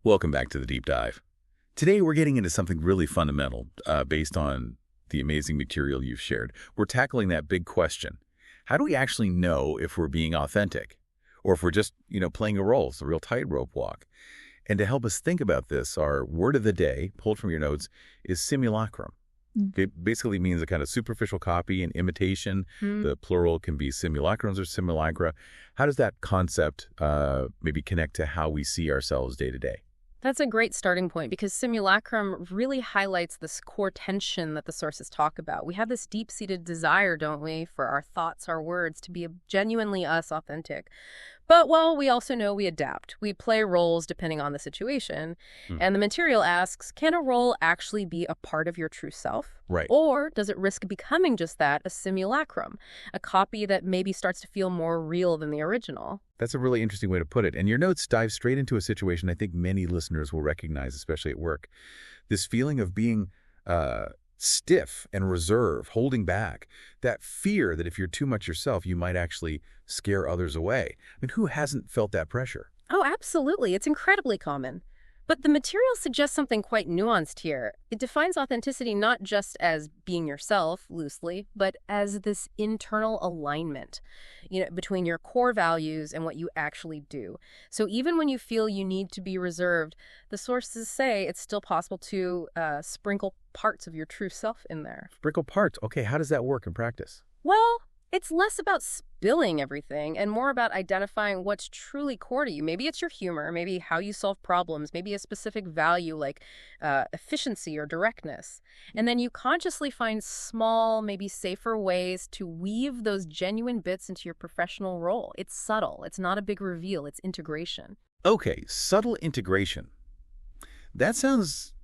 Welcome back to the Deep Dive. Today we're getting into something really fundamental based on the amazing material you've shared. We're tackling that big question. How do we actually know if we're being authentic or if we're just, playing a role? It's a real tightrope walk. And to help us think about this, our word of the day, pulled from your notes, is simulacrum. It basically means a kind of superficial copy and imitation. The plural can be simulacrums or simulacra. How does that concept maybe connect to how we see ourselves day to day? That's a great starting point because simulacrum really highlights this core tension that the sources talk about. We have this deep-seated desire, don't we, for our thoughts, our words, to be genuinely us, authentic. But, well, we also know we adapt. We play roles depending on the situation. Hmm. And the material asks, can a role actually be a part of your true self? Right. Or does it risk becoming just that, a simulacrum, a copy that maybe starts to feel more real than the original? That's a really interesting way to put it. And your notes dive straight into a situation I think many listeners will recognize, especially at work. This feeling of being stiff and reserved, holding back, that fear that if you're too much yourself, you might actually scare others away. I mean, who hasn't felt that pressure? Oh, absolutely. It's incredibly common. But the material suggests something quite nuanced here. It defines authenticity not just as being yourself, loosely, but as this internal alignment, between your core values and what you actually do. So even when you feel you need to be reserved, the sources say it's still possible to sprinkle parts of your true self in there. Sprinkle parts. Okay, how does that work in practice? Well, it's less about spilling everything and more about identifying what's truly core to you. Maybe it's your humor, maybe how you solve problems, maybe a specific value like efficiency or directness. And then you consciously find small, maybe safer ways to weave those genuine bits into your professional role. It's subtle. It's not a big reveal. It's integration. Okay, subtle integration. That sounds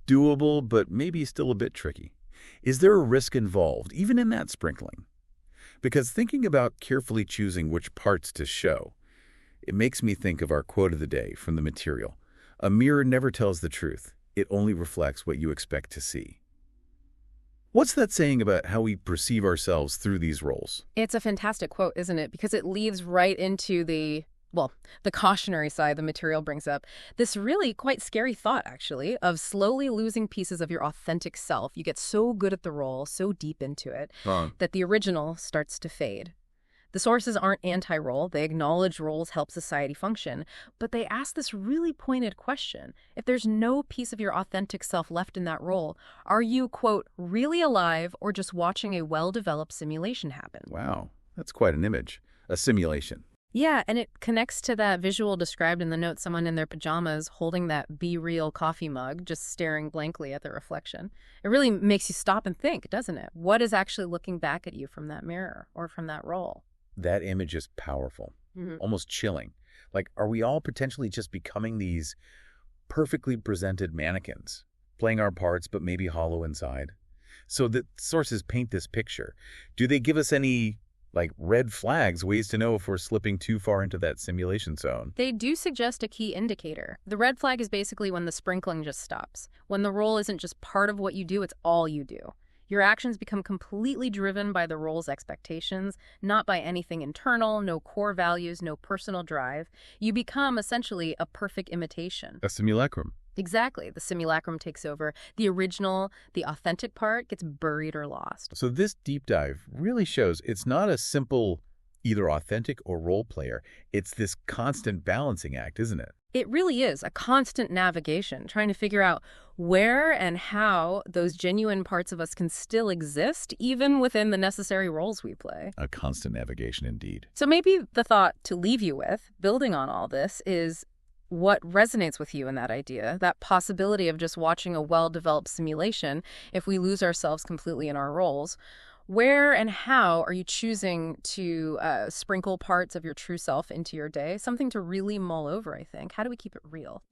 doable, but maybe still a bit tricky. Is there a risk involved, even in that sprinkling? Because thinking about carefully choosing which parts to show, it makes me think of our quote of the day from the material. A mirror never tells the truth. It only reflects what you expect to see. What's that saying about how we perceive ourselves through these roles? It's a fantastic quote, isn't it? Because it leads right into the cautionary side the material brings up. This really quite scary thought, actually, of slowly losing pieces of your authentic self. You get so good at the role, so deep into it, that the original starts to fade. The sources aren't anti-role. They acknowledge roles help society function. But they ask this really pointed question. If there's no piece of your authentic self left in that role, are you, quote, really alive or just watching a well-developed simulation happen? Wow, that's quite an image. A simulation. Yeah, and it connects to that visual described in the note, someone in their pajamas holding that Be Real coffee mug, just staring blankly at the reflection. It really makes you stop and think, doesn't it? What is actually looking back at you from that mirror or from that role? That image is powerful, almost chilling. Like, are we all potentially just becoming these perfectly presented mannequins, playing our parts but maybe hollow inside? So the sources paint this picture. Do they give us any red flags, ways to know if we're slipping too far into that simulation zone? They do suggest a key indicator. The red flag is basically when the sprinkling just stops. When the role isn't just part of what you do, it's all you do. Your actions become completely driven by the role's expectations, not by anything internal, no core values, no personal drive. You become essentially a perfect imitation. A simulacrum. Exactly. The simulacrum takes over. The original, the authentic part gets buried or lost. So this deep dive really shows it's not a simple either authentic or role player. It's this constant balancing act, isn't it? It really is a constant navigation, trying to figure out where and how those genuine parts of us can still exist, even within the necessary roles we play. A constant navigation indeed. So maybe the thought to leave you with, building on all this, is what resonates with you in that idea, that possibility of just watching a well-developed simulation if we lose ourselves completely in our roles. Where and how are you choosing to sprinkle parts of your true self into your day? Something to really mull over, I think. How do we keep it real?